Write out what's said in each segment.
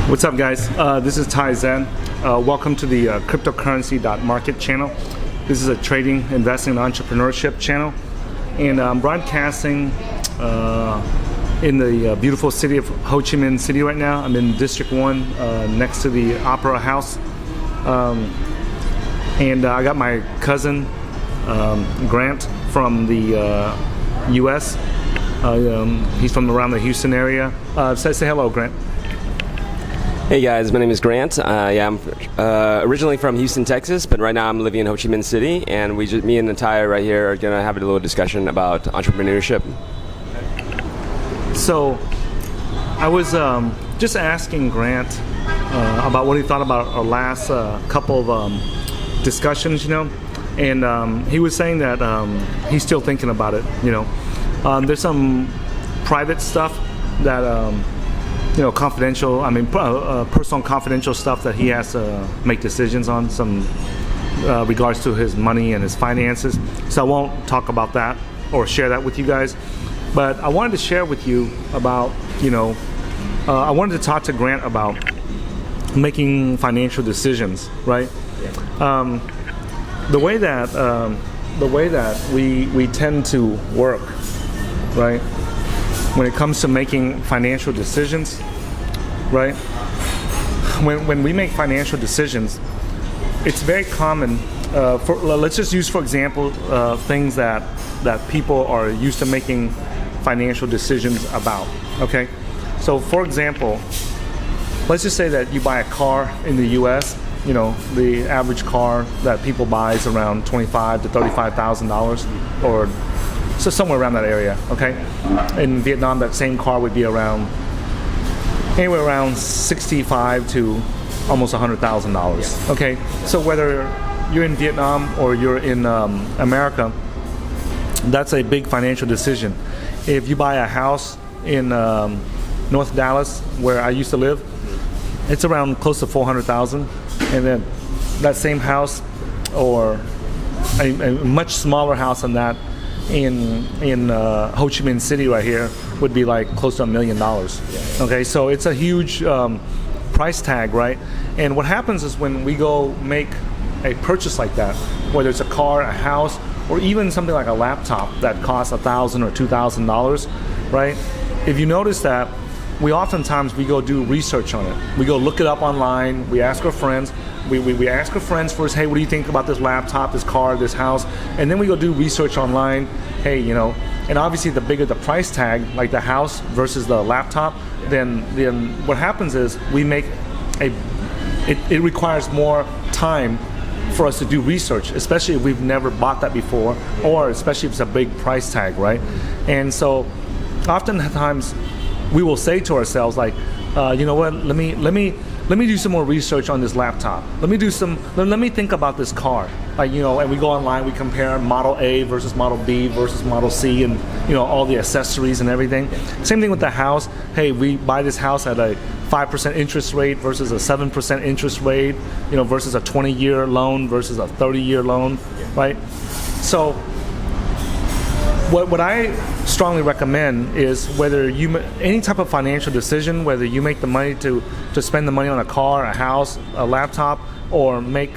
What's up, guys? This is Tai Zen. Welcome to the cryptocurrency.market channel. This is a trading, investing, and entrepreneurship channel. And I'm broadcasting in the beautiful city of Ho Chi Minh City right now. I'm in District 1 next to the Opera House. And I got my cousin, Grant, from the US. He's from around the Houston area. Say hello, Grant. Hey guys, my name is Grant. I'm originally from Houston, Texas, but right now I'm living in Ho Chi Minh City, and me and Natai right here are gonna have a little discussion about entrepreneurship. So, I was just asking Grant about what he thought about our last couple of discussions, and he was saying that he's still thinking about it. There's some private stuff that. Confidential, personal confidential stuff that he has to make decisions on, some regards to his money and his finances. So I won't talk about that or share that with you guys. But I wanted to share with you about, I wanted to talk to Grant about making financial decisions, right? Yeah. The way that we tend to work, right? When it comes to making financial decisions, right? When we make financial decisions, it's very common. Let's just use, for example, things that people are used to making financial decisions about. Okay, so for example, let's just say that you buy a car in the U.S. The average car that people buy is around $25,000 to $35,000, or so somewhere around that area, okay? In Vietnam, that same car would be anywhere around $65,000 to almost $100,000, okay? So whether you're in Vietnam or you're in America, that's a big financial decision. If you buy a house in North Dallas, where I used to live, it's around close to $400,000, and then that same house, or a much smaller house than that, in Ho Chi Minh City right here would be like close to $1 million. Okay, so it's a huge price tag, right? And what happens is when we go make a purchase like that, whether it's a car, a house, or even something like a laptop that costs $1,000 or $2,000, right? If you notice that, we go do research on it. We go look it up online. We ask our friends. We ask our friends first, hey, what do you think about this laptop, this car, this house? And then we go do research online. Hey, and obviously the bigger the price tag, like the house versus the laptop, then what happens is it requires more time for us to do research, especially if we've never bought that before, or especially if it's a big price tag, right? And so oftentimes we will say to ourselves, like, you know what, let me do some more research on this laptop. Let me think about this car. And we go online, we compare Model A versus Model B versus Model C, and all the accessories and everything. Same thing with the house. Hey, we buy this house at a 5% interest rate versus a 7% interest rate, versus a 20-year loan versus a 30-year loan, right? So what I strongly recommend is whether any type of financial decision, whether you make the money to spend the money on a car, a house, a laptop, or make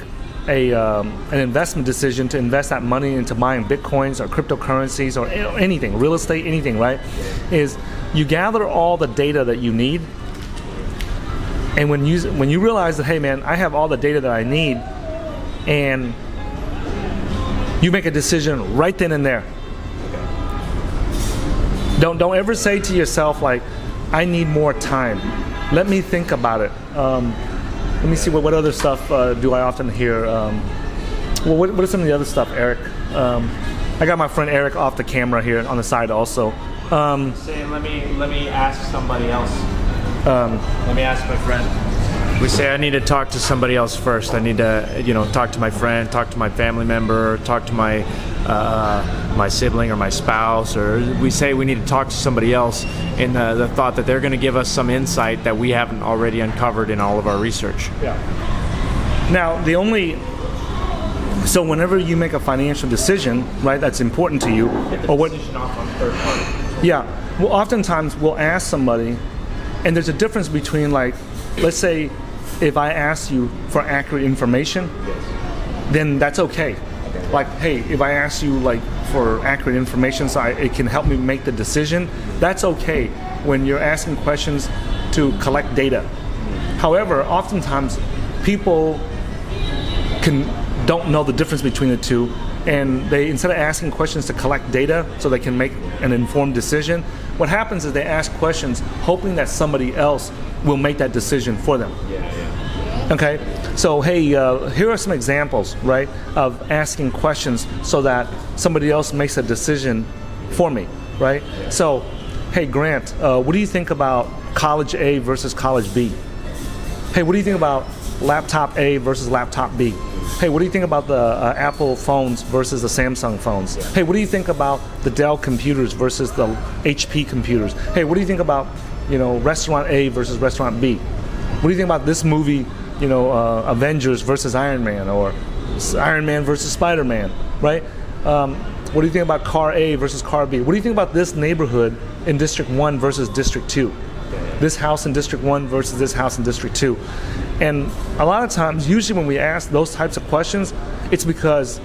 an investment decision to invest that money into buying bitcoins or cryptocurrencies or anything, real estate, anything, right? Is you gather all the data that you need, and when you realize that, hey man, I have all the data that I need, and you make a decision right then and there. Don't ever say to yourself, like, I need more time. Let me think about it. Let me see what other stuff do I often hear. What are some of the other stuff, Eric? I got my friend Eric off the camera here on the side also. Saying, let me ask somebody else. Let me ask my friend. We say I need to talk to somebody else first. I need to, talk to my friend, talk to my family member, talk to my sibling or my spouse, or we say we need to talk to somebody else in the thought that they're going to give us some insight that we haven't already uncovered in all of our research. Yeah. Now, so whenever you make a financial decision, right, that's important to you, Get the decision off on third party. Yeah. Well, oftentimes we'll ask somebody, and there's a difference between, like, let's say if I ask you for accurate information, then that's okay. Like, hey, if I ask you like for accurate information so it can help me make the decision, that's okay when you're asking questions to collect data. However, oftentimes people don't know the difference between the two, and they, instead of asking questions to collect data so they can make an informed decision, what happens is they ask questions hoping that somebody else will make that decision for them. Okay, so hey, here are some examples, right, of asking questions so that somebody else makes a decision for me, right? So, hey Grant, what do you think about college A versus college B? Hey, what do you think about laptop A versus laptop B? Hey, what do you think about the Apple phones versus the Samsung phones? Hey, what do you think about the Dell computers versus the HP computers? Hey, what do you think about, restaurant A versus restaurant B? What do you think about this movie, Avengers versus Iron Man, or Iron Man versus Spider-Man, right? What do you think about car A versus car B? What do you think about this neighborhood in District 1 versus District 2? This house in District 1 versus this house in District 2. And a lot of times, usually when we ask those types of questions, it's because,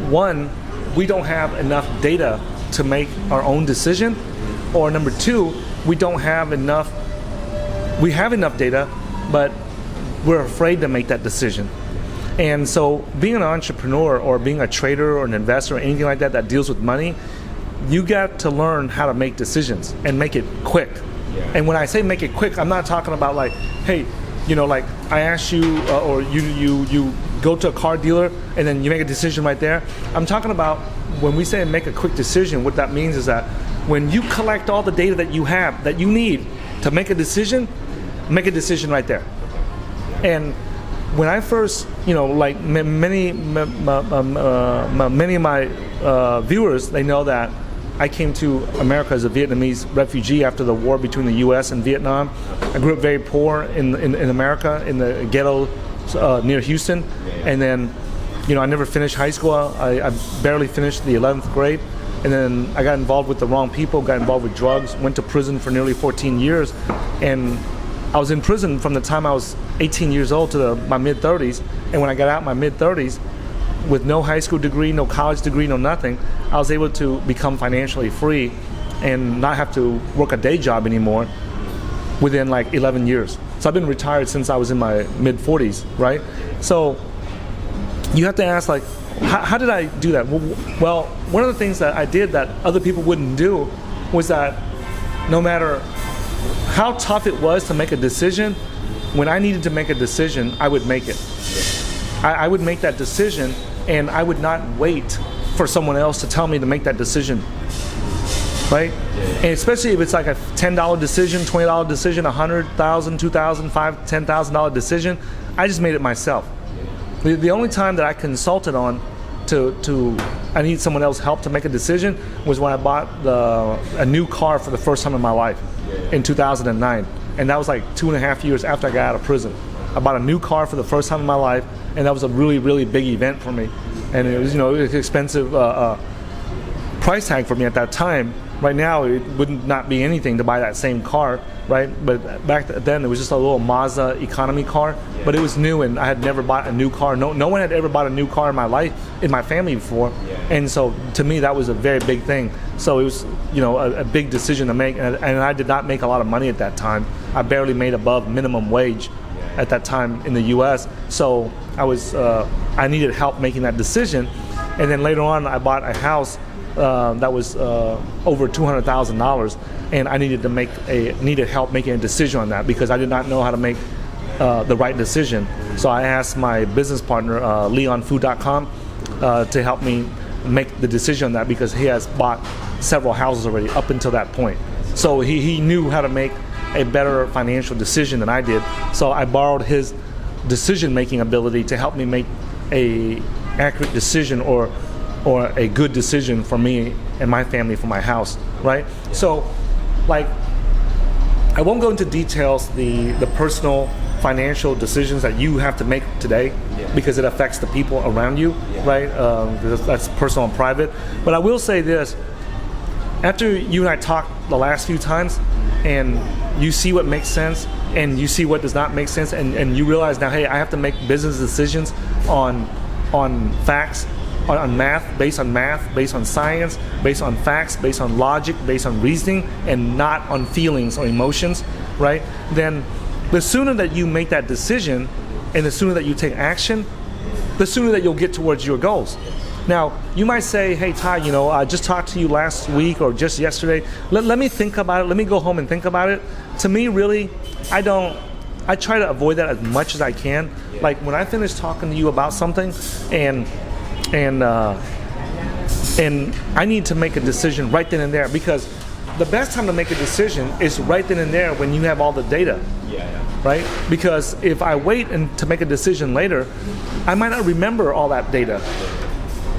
one, we don't have enough data to make our own decision, or number two, we have enough data, but we're afraid to make that decision. And so being an entrepreneur or being a trader or an investor or anything like that deals with money, you got to learn how to make decisions and make it quick. And when I say make it quick, I'm not talking about like, hey, like I ask you or you go to a car dealer and then you make a decision right there. I'm talking about when we say make a quick decision, what that means is that when you collect all the data that you have, that you need to make a decision right there. And when I first, like many of my viewers, they know that I came to America as a Vietnamese refugee after the war between the U.S. and Vietnam. I grew up very poor in America, in the ghetto near Houston. And then, I never finished high school. I barely finished the 11th grade. And then I got involved with the wrong people, got involved with drugs, went to prison for nearly 14 years. And I was in prison from the time I was 18 years old to my mid-30s. And when I got out in my mid-30s, with no high school degree, no college degree, no nothing, I was able to become financially free and not have to work a day job anymore within like 11 years. So I've been retired since I was in my mid-40s, right? So you have to ask, like, how did I do that? Well, one of the things that I did that other people wouldn't do was that no matter how tough it was to make a decision, when I needed to make a decision, I would make it. I would make that decision, and I would not wait for someone else to tell me to make that decision, right? And especially if it's like a $10 decision, $20 decision, $100,000, $2,000, $5,000, $10,000 decision, I just made it myself. The only time that I consulted on I need someone else's help to make a decision was when I bought a new car for the first time in my life in 2009, and that was like 2.5 years after I got out of prison. I bought a new car for the first time in my life, and that was a really, really big event for me. And it was, it was an expensive price tag for me at that time. Right now, it would not be anything to buy that same car, right? But back then, it was just a little Mazda economy car, but it was new, and I had never bought a new car. No one had ever bought a new car in my life, in my family before, and so to me, that was a very big thing. So it was, a big decision to make, and I did not make a lot of money at that time. I barely made above minimum wage at that time in the U.S. So I needed help making that decision, and then later on, I bought a house that was over $200,000, and I needed help making a decision on that because I did not know how to make the right decision. So I asked my business partner, LeonFood.com, to help me make the decision on that because he has bought several houses already up until that point. So he knew how to make a better financial decision than I did. So I borrowed his decision-making ability to help me make a accurate decision or a good decision for me and my family for my house, right? So, like, I won't go into details the personal financial decisions that you have to make today because it affects the people around you, right? That's personal and private. But I will say this: after you and I talked the last few times, and you see what makes sense and you see what does not make sense, and you realize now, hey, I have to make business decisions on facts, on math, based on science, based on facts, based on logic, based on reasoning, and not on feelings or emotions, right? Then the sooner that you make that decision and the sooner that you take action, the sooner that you'll get towards your goals. Now, you might say, hey, Ty, I just talked to you last week or just yesterday. Let me think about it. Let me go home and think about it. To me, really, I try to avoid that as much as I can. Like when I finish talking to you about something and I need to make a decision right then and there, because the best time to make a decision is right then and there when you have all the data. Right? Because if I wait to make a decision later, I might not remember all that data.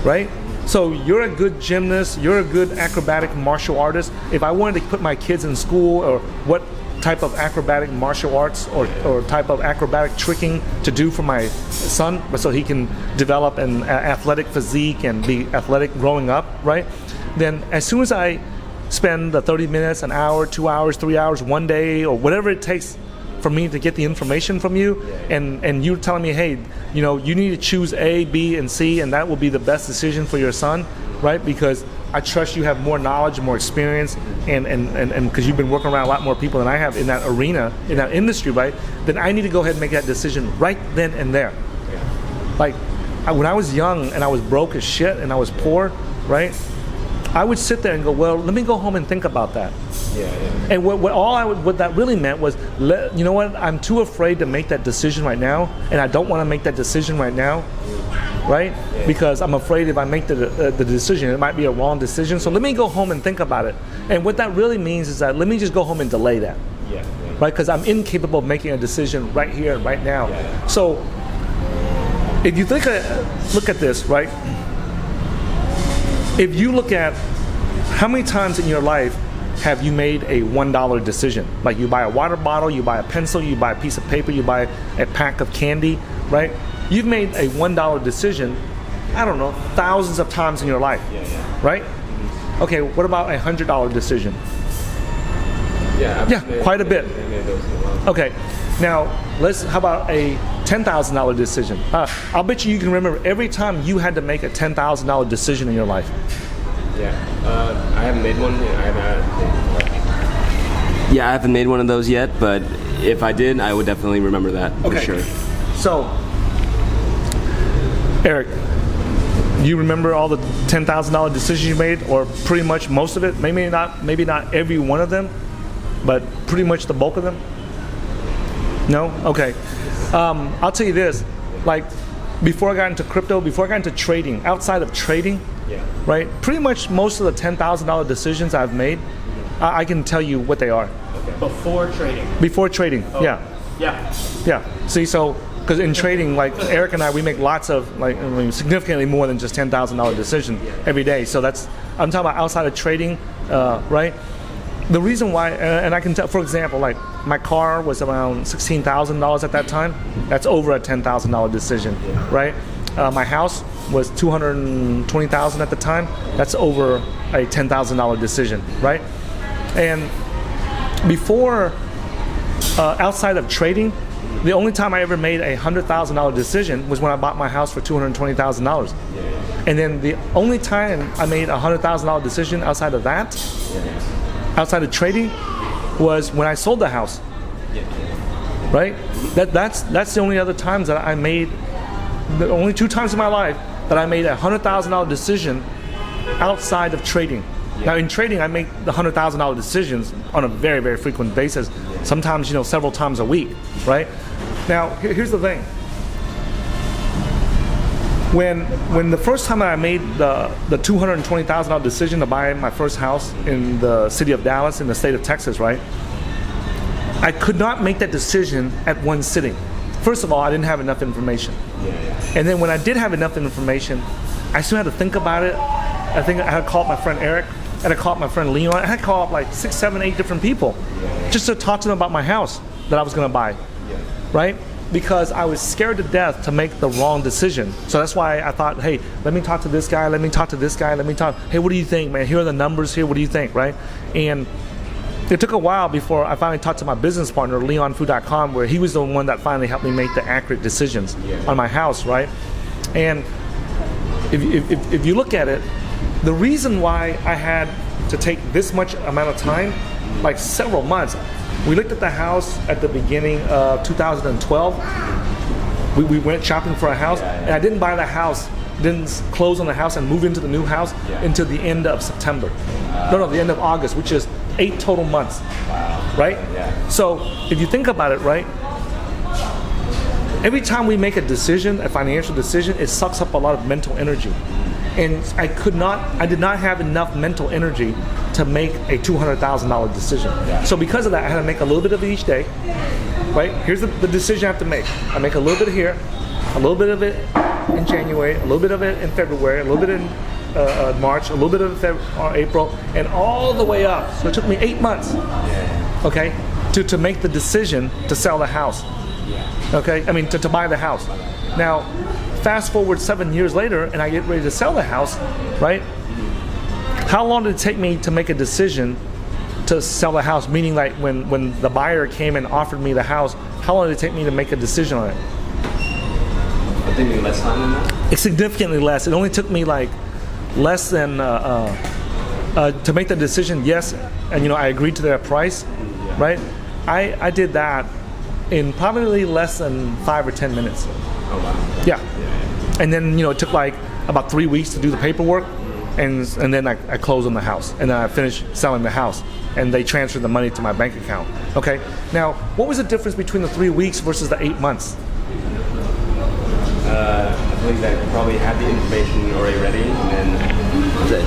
Right? So you're a good gymnast, you're a good acrobatic martial artist. If I wanted to put my kids in school, or what type of acrobatic martial arts or type of acrobatic tricking to do for my son, so he can develop an athletic physique and be athletic growing up, right? Then as soon as I spend the 30 minutes, an hour, 2 hours, 3 hours, one day, or whatever it takes for me to get the information from you, and you telling me, hey, you need to choose A, B, and C, and that will be the best decision for your son, right? Because I trust you have more knowledge, more experience, and because you've been working around a lot more people than I have in that arena, in that industry, right? Then I need to go ahead and make that decision right then and there. Like when I was young and I was broke as shit and I was poor, right? I would sit there and go, well, let me go home and think about that. And what that really meant was, you know what? I'm too afraid to make that decision right now, and I don't want to make that decision right now, right? Because I'm afraid if I make the decision, it might be a wrong decision. So let me go home and think about it. And what that really means is that let me just go home and delay that, right? Because I'm incapable of making a decision right here and right now. So if you look at this, right? If you look at how many times in your life have you made a $1 decision? Like you buy a water bottle, you buy a pencil, you buy a piece of paper, you buy a pack of candy, right? You've made a $1 decision, I don't know, thousands of times in your life, right? Okay, what about a $100 decision? Yeah, quite a bit. Okay, now how about a $10,000 decision? I'll bet you can remember every time you had to make a $10,000 decision in your life. I haven't made one. I haven't made one of those yet, but if I did, I would definitely remember that for sure. So, Eric, you remember all the $10,000 decisions you made, or pretty much most of it? Maybe not every one of them, but pretty much the bulk of them? No? Okay. I'll tell you this, like before I got into crypto, before I got into trading, outside of trading, right, pretty much most of the $10,000 decisions I've made, I can tell you what they are. Before trading? Before trading, yeah. See, so, because in trading, like Eric and I, we make lots of, significantly more than just $10,000 decisions every day. So I'm talking about outside of trading, right? The reason why, and I can tell, for example, like my car was around $16,000 at that time. That's over a $10,000 decision, right? My house was $220,000 at the time. That's over a $10,000 decision, right? And before, outside of trading, the only time I ever made a $100,000 decision was when I bought my house for $220,000. And then the only time I made a $100,000 decision outside of that, outside of trading, was when I sold the house. Right? That's the only other times that I made, the only 2 times in my life that I made a $100,000 decision outside of trading. Now in trading, I make the $100,000 decisions on a very, very frequent basis. Sometimes, several times a week, right? Now, here's the thing. When the first time I made the $220,000 decision to buy my first house in the city of Dallas in the state of Texas, right? I could not make that decision at one sitting. First of all, I didn't have enough information. And then when I did have enough information, I still had to think about it. I think I had to call up my friend Eric, I had to call up my friend Leon, I had to call up like 6, 7, 8 different people just to talk to them about my house that I was gonna buy, right? Because I was scared to death to make the wrong decision. So that's why I thought, hey, let me talk to this guy, let me talk to this guy, hey, what do you think, man? Here are the numbers here, what do you think, right? And it took a while before I finally talked to my business partner, LeonFu.com, where he was the one that finally helped me make the accurate decisions on my house, right? And if you look at it, the reason why I had to take this much amount of time, like several months, we looked at the house at the beginning of 2012. We went shopping for a house, and I didn't buy the house, didn't close on the house and move into the new house until the end of September. No, the end of August, which is 8 total months. Right? So if you think about it, right, every time we make a decision, a financial decision, it sucks up a lot of mental energy. And I did not have enough mental energy to make a $200,000 decision. So because of that, I had to make a little bit of it each day. Right? Here's the decision I have to make. I make a little bit here, a little bit of it in January, a little bit of it in February, a little bit in March, a little bit of April, and all the way up. So it took me 8 months, okay, to make the decision to sell the house. Okay, I mean to buy the house. Now, fast forward 7 years later, and I get ready to sell the house, right? How long did it take me to make a decision to sell the house? Meaning, like when the buyer came and offered me the house, how long did it take me to make a decision on it? I think less time than that. It's significantly less. It only took me like less than to make the decision. Yes, and I agreed to that price, right? I did that in probably less than 5 or 10 minutes. Oh wow. Yeah. And then it took like about 3 weeks to do the paperwork, and then I closed on the house, and then I finished selling the house, and they transferred the money to my bank account. Okay. Now, what was the difference between the 3 weeks versus the 8 months? I believe that you probably had the information already ready, and then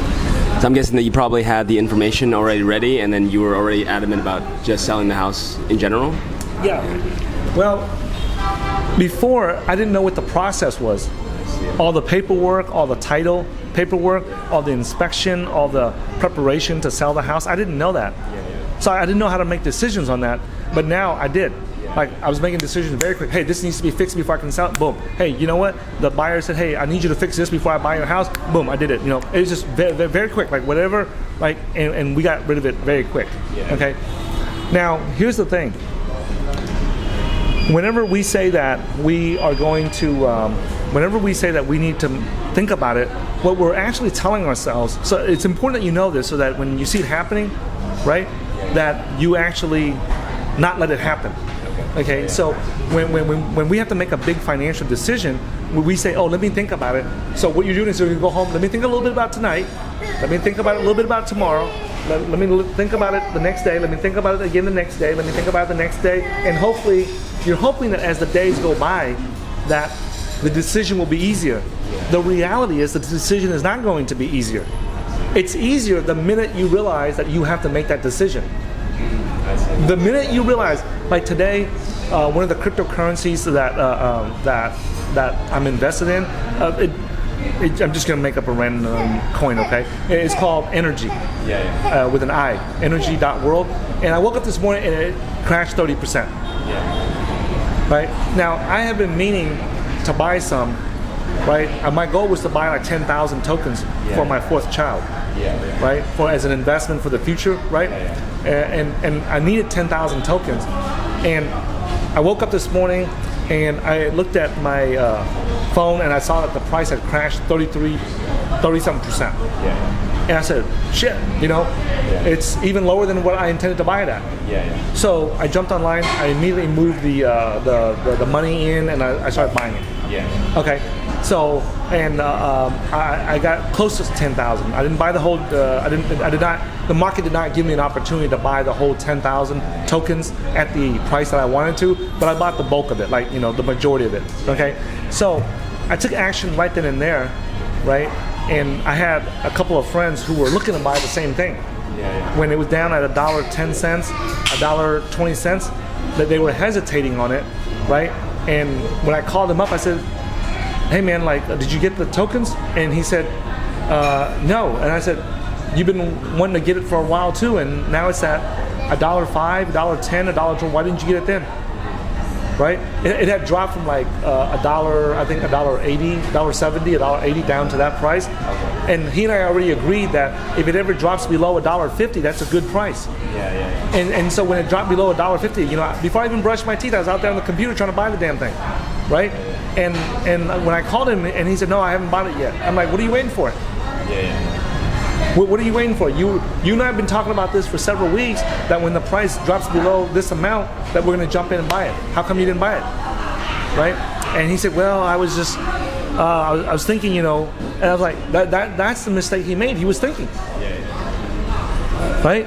so I'm guessing that you probably had the information already ready, and then you were already adamant about just selling the house in general. Yeah. Well, before I didn't know what the process was. All the paperwork, all the title paperwork, all the inspection, all the preparation to sell the house. I didn't know that. So I didn't know how to make decisions on that. But now I did. Like, I was making decisions very quick. Hey, this needs to be fixed before I can sell it. Boom. Hey, you know what? The buyer said, hey, I need you to fix this before I buy your house. Boom, I did it. It was just very, very quick. Like, whatever, like, and we got rid of it very quick. Okay? Now, here's the thing. Whenever we say that we are going to, whenever we say that we need to think about it, what we're actually telling ourselves, so it's important that you know this so that when you see it happening, right, that you actually not let it happen. Okay, so when we have to make a big financial decision, we say, oh, let me think about it. So what you're doing is you go home, let me think a little bit about tonight, let me think about it a little bit about tomorrow, let me think about it the next day, let me think about it again the next day, let me think about it the next day, and hopefully, you're hoping that as the days go by, that the decision will be easier. The reality is that the decision is not going to be easier. It's easier the minute you realize that you have to make that decision. The minute you realize, like today, one of the cryptocurrencies that I'm invested in, I'm just going to make up a random coin, okay? It's called Energy, with an I, energy.world. And I woke up this morning and it crashed 30%. Right? Now, I have been meaning to buy some, right? My goal was to buy like 10,000 tokens for my 4th child, right? As an investment for the future, right? And I needed 10,000 tokens. And I woke up this morning and I looked at my phone and I saw that the price had crashed 30-something%. And I said, shit, it's even lower than what I intended to buy it at. So I jumped online, I immediately moved the money in, and I started buying it. Okay, so, and I got close to 10,000. I didn't buy the whole, the market did not give me an opportunity to buy the whole 10,000 tokens at the price that I wanted to, but I bought the bulk of it, like, the majority of it, okay? So I took action right then and there, right? And I had a couple of friends who were looking to buy the same thing. When it was down at $1.10, $1.20, that they were hesitating on it, right? And when I called him up, I said, hey man, like, did you get the tokens? And he said, no. And I said, you've been wanting to get it for a while too, and now it's at $1.05, $1.10, $1.20. Why didn't you get it then? right? It had dropped from like a dollar, I think $1.80, $1.70, $1.80 down to that price. And he and I already agreed that if it ever drops below $1.50, that's a good price. And so when it dropped below $1.50, you know, before I even brushed my teeth, I was out there on the computer trying to buy the damn thing, right? And when I called him and he said, no, I haven't bought it yet. I'm like, what are you waiting for? What are you waiting for? You and I have been talking about this for several weeks, that when the price drops below this amount, that we're going to jump in and buy it. How come you didn't buy it? Right? And he said, well, I was just, I was thinking, you know, and I was like, that's the mistake he made. He was thinking. Right?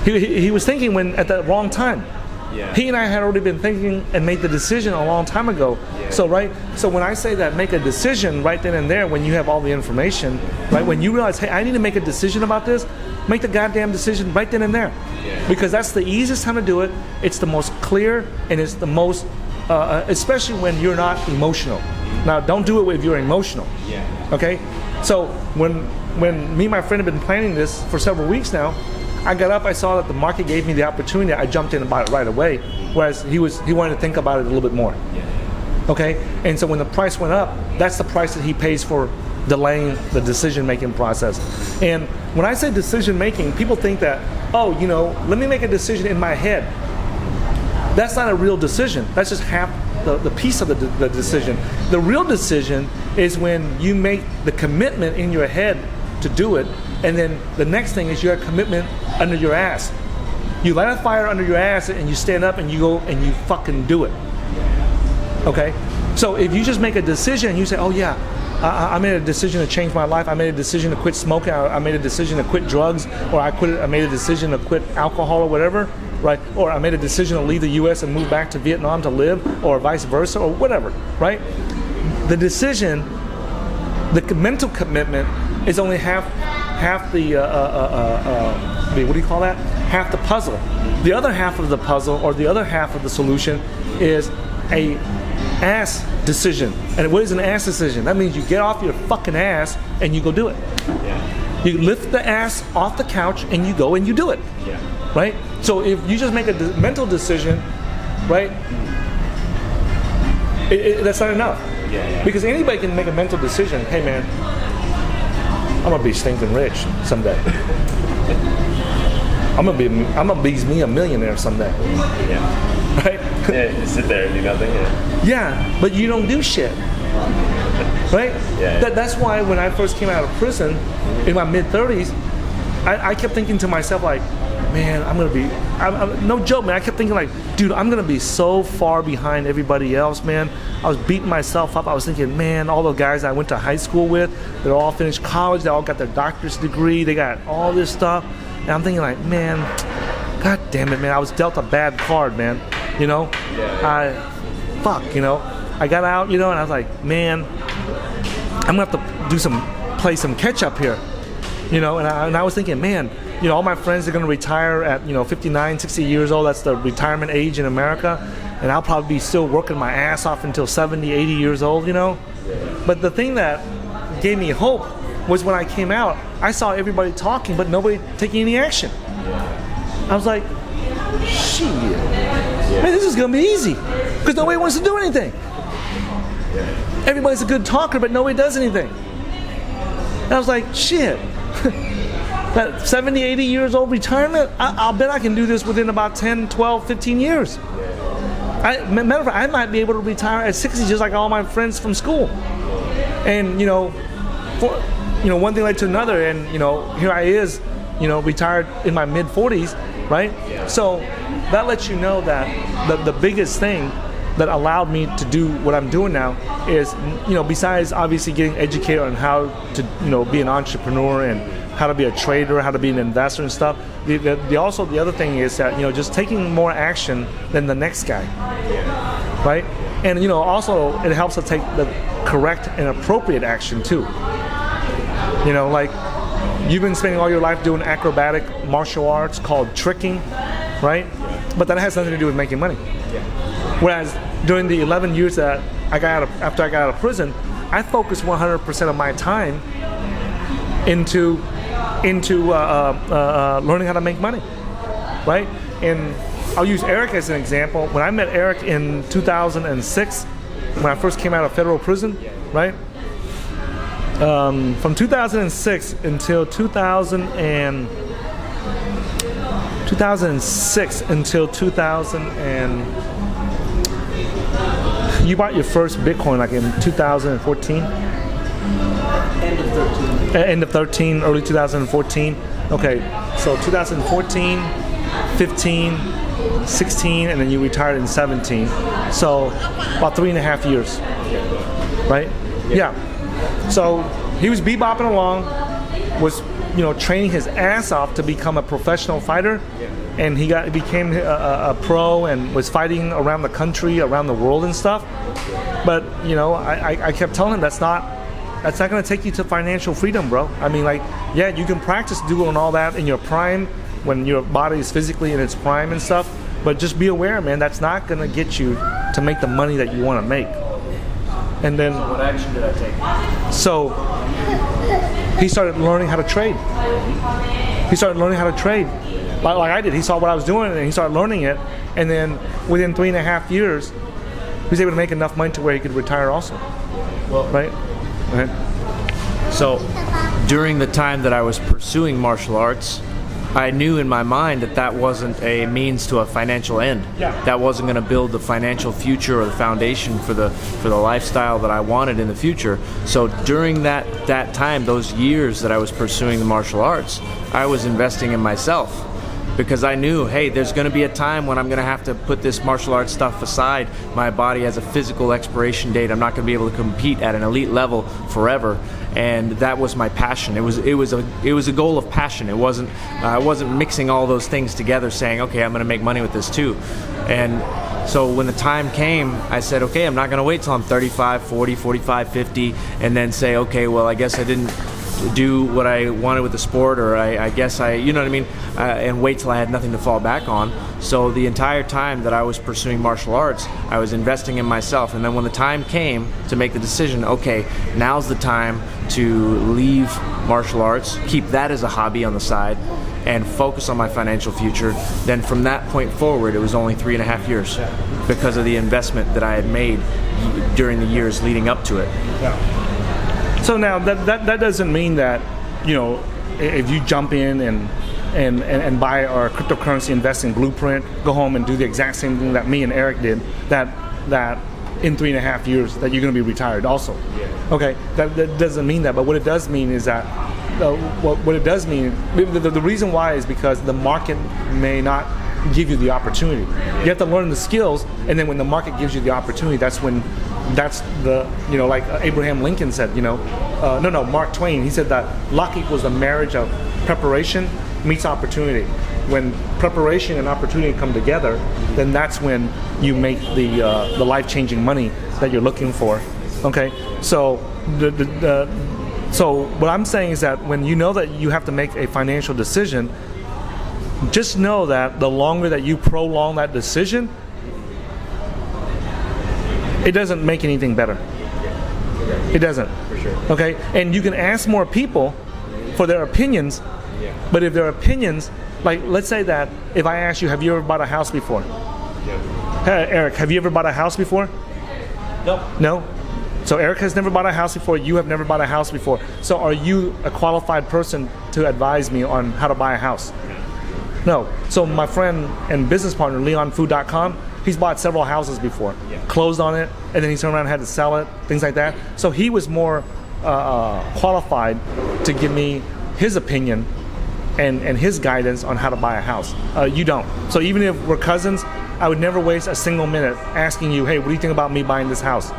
He was thinking when at the wrong time. He and I had already been thinking and made the decision a long time ago. So when I say that, make a decision right then and there when you have all the information, right? When you realize, hey, I need to make a decision about this, make the goddamn decision right then and there. Because that's the easiest time to do it. It's the most clear, and it's the most, especially when you're not emotional. Now, don't do it if you're emotional. Okay? So when me and my friend have been planning this for several weeks now, I got up, I saw that the market gave me the opportunity, I jumped in and bought it right away, whereas he wanted to think about it a little bit more. Okay? And so when the price went up, that's the price that he pays for delaying the decision-making process. And when I say decision-making, people think that, oh, you know, let me make a decision in my head. That's not a real decision. That's just half the piece of the decision. The real decision is when you make the commitment in your head to do it, and then the next thing is your commitment under your ass. You light a fire under your ass and you stand up and you go and you fucking do it. Okay? So if you just make a decision and you say, oh yeah, I made a decision to change my life, I made a decision to quit smoking, I made a decision to quit drugs, or I made a decision to quit alcohol or whatever, right? Or I made a decision to leave the US and move back to Vietnam to live, or vice versa, or whatever, right? The decision, the mental commitment is only half the what do you call that? Half the puzzle. The other half of the puzzle, or the other half of the solution, is a ass decision. And what is an ass decision? That means you get off your fucking ass and you go do it. You lift the ass off the couch and you go and you do it. Right? So if you just make a mental decision, right? That's not enough. Because anybody can make a mental decision. Hey man, I'm gonna be stinking rich someday. I'm gonna be me a millionaire someday. Right? You sit there and do nothing. Yeah, but you don't do shit. Right? That's why when I first came out of prison in my mid-30s, I kept thinking to myself like, man, I'm gonna be, no joke, man. I kept thinking like, dude, I'm gonna be so far behind everybody else, man. I was beating myself up. I was thinking, man, all the guys I went to high school with, they're all finished college, they all got their doctor's degree, they got all this stuff. And I'm thinking like, man, god damn it, man, I was dealt a bad card, man. You know? You know? I got out, you know, and I was like, man, I'm gonna have to play some catch up here. You know, and I was thinking, man, you know, all my friends are going to retire at, you know, 59, 60 years old. That's the retirement age in America. And I'll probably be still working my ass off until 70, 80 years old, you know. But the thing that gave me hope was when I came out, I saw everybody talking, but nobody taking any action. I was like, shit, man, this is going to be easy. Because nobody wants to do anything. Everybody's a good talker, but nobody does anything. And I was like, shit. That 70, 80 years old retirement, I'll bet I can do this within about 10, 12, 15 years. Matter of fact, I might be able to retire at 60 just like all my friends from school. And, you know, one thing led to another, and, you know, here I is, you know, retired in my mid-40s, right? So that lets you know that the biggest thing that allowed me to do what I'm doing now is, you know, besides obviously getting educated on how to, you know, be an entrepreneur and how to be a trader, how to be an investor and stuff. Also the other thing is that, you know, just taking more action than the next guy, right? And, you know, also it helps to take the correct and appropriate action too. You know, like you've been spending all your life doing acrobatic martial arts called tricking, right? But that has nothing to do with making money. Whereas during the 11 years that after I got out of prison, I focused 100% of my time into learning how to make money, right? And I'll use Eric as an example. When I met Eric in 2006, when I first came out of federal prison, right? From 2006 until 2006 until 2000 and you bought your first Bitcoin like in 2014? End of 13, early 2014. Okay, so 2014, 15, 16, and then you retired in 17. So about 3.5 years, right? Yeah. So he was bebopping along, was training his ass off to become a professional fighter, and he became a pro and was fighting around the country, around the world and stuff. But I kept telling him that's not going to take you to financial freedom, bro. I mean, like, yeah, you can practice doing all that in your prime when your body is physically in its prime and stuff. But just be aware, man, that's not going to get you to make the money that you want to make. And then, So what action did I take? so he started learning how to trade. He started learning how to trade, like I did. He saw what I was doing, and he started learning it. And then within 3.5 years, he was able to make enough money to where he could retire also. Well, Right? Okay. So, during the time that I was pursuing martial arts, I knew in my mind that that wasn't a means to a financial end. Yeah. That wasn't going to build the financial future or the foundation for the lifestyle that I wanted in the future. So during that time, those years that I was pursuing the martial arts, I was investing in myself. Because I knew, hey, there's going to be a time when I'm going to have to put this martial arts stuff aside. My body has a physical expiration date. I'm not going to be able to compete at an elite level forever. And that was my passion. It was a goal of passion. It wasn't I wasn't mixing all those things together, saying, okay, I'm going to make money with this too. And so when the time came, I said, okay, I'm not going to wait till I'm 35, 40, 45, 50, and then say, okay, well, I guess I didn't do what I wanted with the sport, or I guess you know what I mean, and wait till I had nothing to fall back on. So the entire time that I was pursuing martial arts, I was investing in myself. And then when the time came to make the decision, okay, now's the time to leave martial arts, keep that as a hobby on the side, and focus on my financial future, then from that point forward, it was only 3.5 years because of the investment that I had made during the years leading up to it. So now that doesn't mean that, if you jump in and buy our cryptocurrency investing blueprint, go home and do the exact same thing that me and Eric did, that in 3.5 years that you're going to be retired also. Yeah. Okay, that doesn't mean that, but what it does mean is that what it does mean, the reason why is because the market may not give you the opportunity. You have to learn the skills, and then when the market gives you the opportunity, that's the like Abraham Lincoln said, Mark Twain, he said that luck equals the marriage of preparation meets opportunity. When preparation and opportunity come together, then that's when you make the life-changing money that you're looking for. Okay, so so what I'm saying is that when you know that you have to make a financial decision, just know that the longer that you prolong that decision, it doesn't make anything better. It doesn't. For sure. Okay? And you can ask more people for their opinions, but if their opinions, like let's say that if I ask you, have you ever bought a house before? Hey, Eric, have you ever bought a house before? No? So Eric has never bought a house before, you have never bought a house before. So are you a qualified person to advise me on how to buy a house? No. So my friend and business partner, LeonFood.com, he's bought several houses before, closed on it, and then he turned around and had to sell it, things like that. So he was more qualified to give me his opinion and his guidance on how to buy a house. You don't. So even if we're cousins, I would never waste a single minute asking you, hey, what do you think about me buying this house?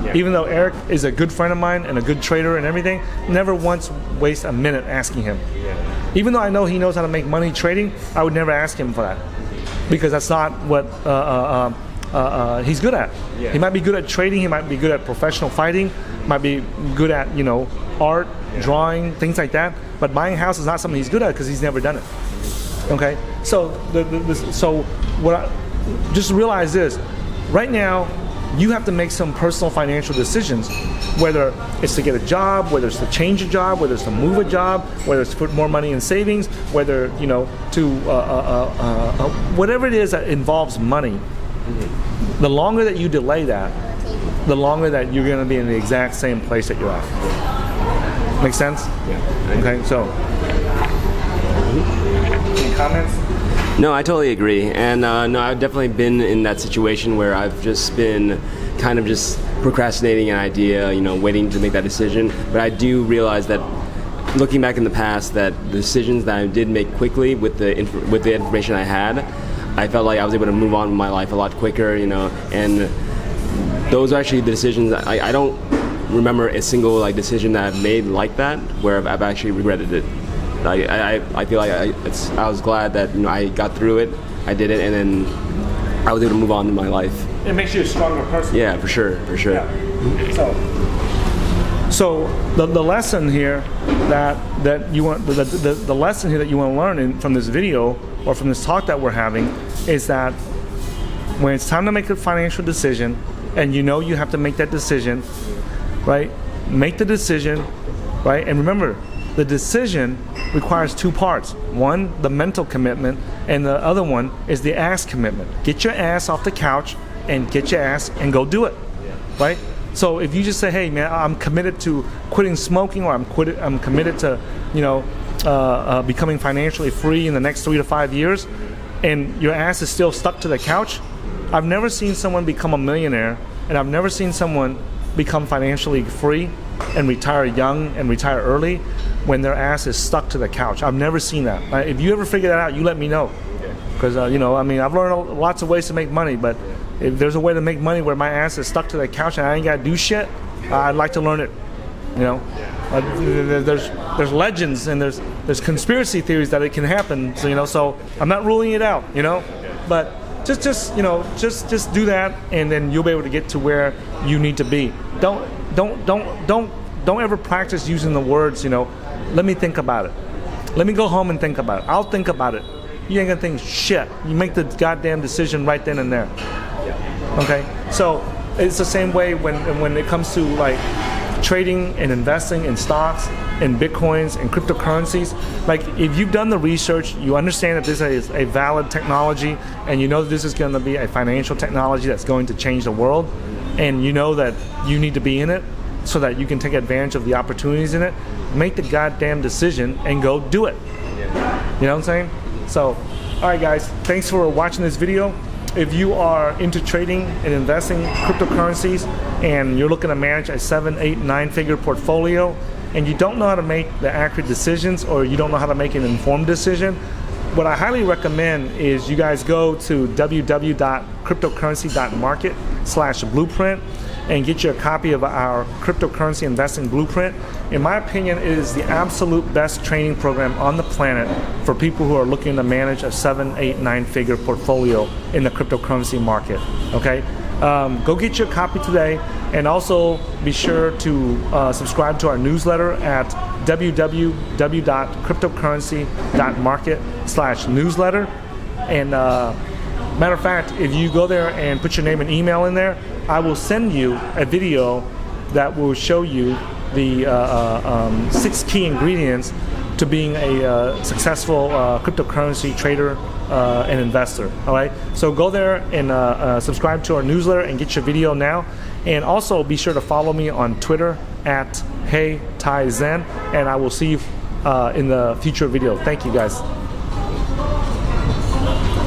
Yeah. Even though Eric is a good friend of mine and a good trader and everything, never once waste a minute asking him. Yeah. Even though I know he knows how to make money trading, I would never ask him for that, because that's not what he's good at. Yeah. He might be good at trading, he might be good at professional fighting, might be good at art, drawing, things like that. But buying a house is not something he's good at because he's never done it. Okay, so so what? Just realize this: right now, you have to make some personal financial decisions, whether it's to get a job, whether it's to change a job, whether it's to move a job, whether it's to put more money in savings, whether, you know, to whatever it is that involves money. The longer that you delay that, the longer that you're going to be in the exact same place that you're at. Make sense? Yeah. Okay, so any comments? No, I totally agree. And no, I've definitely been in that situation where I've just been kind of just procrastinating an idea, you know, waiting to make that decision. But I do realize that looking back in the past, that the decisions that I did make quickly with the information I had, I felt like I was able to move on with my life a lot quicker, you know. And those are actually the decisions. I don't remember a single like decision that I've made like that where I've actually regretted it. I feel like I was glad that, you know, I got through it, I did it, and then I was able to move on in my life. It makes you a stronger person. Yeah, for sure. Yeah. So the lesson here that you want the lesson here that you want to learn from this video or from this talk that we're having is that when it's time to make a financial decision, and you know you have to make that decision, right? Make the decision, right? And remember, the decision requires two parts. One, the mental commitment, and the other one is the ass commitment. Get your ass off the couch and get your ass and go do it, right? So if you just say, hey man, I'm committed to quitting smoking, or I'm committed to, you know, becoming financially free in the next 3 to 5 years, and your ass is still stuck to the couch, I've never seen someone become a millionaire, and I've never seen someone become financially free and retire young and retire early when their ass is stuck to the couch. I've never seen that. If you ever figure that out, you let me know. Because, you know, I mean, I've learned lots of ways to make money, but if there's a way to make money where my ass is stuck to the couch and I ain't got to do shit, I'd like to learn it. You know, there's legends and there's conspiracy theories that it can happen. So, you know, so I'm not ruling it out. You know, but just you know, just do that, and then you'll be able to get to where you need to be. Don't ever practice using the words, you know, let me think about it. Let me go home and think about it. I'll think about it. You ain't gonna think shit. You make the goddamn decision right then and there. Okay? So it's the same way when it comes to like trading and investing in stocks and bitcoins and cryptocurrencies. Like, if you've done the research, you understand that this is a valid technology, and you know that this is going to be a financial technology that's going to change the world, and you know that you need to be in it so that you can take advantage of the opportunities in it, make the goddamn decision and go do it. You know what I'm saying? So, all right guys, thanks for watching this video. If you are into trading and investing cryptocurrencies and you're looking to manage a 7, 8, 9-figure portfolio, and you don't know how to make the accurate decisions, or you don't know how to make an informed decision, what I highly recommend is you guys go to www.cryptocurrency.market/blueprint and get you a copy of our cryptocurrency investing blueprint. In my opinion, it is the absolute best training program on the planet for people who are looking to manage a 7, 8, 9-figure portfolio in the cryptocurrency market. Okay, go get your copy today, and also be sure to subscribe to our newsletter at www.cryptocurrency.market/newsletter. And matter of fact, if you go there and put your name and email in there, I will send you a video that will show you the 6 key ingredients to being a successful cryptocurrency trader and investor. All right, so go there and subscribe to our newsletter and get your video now. And also be sure to follow me on Twitter at HeyTaiZen, and I will see you in the future video. Thank you guys.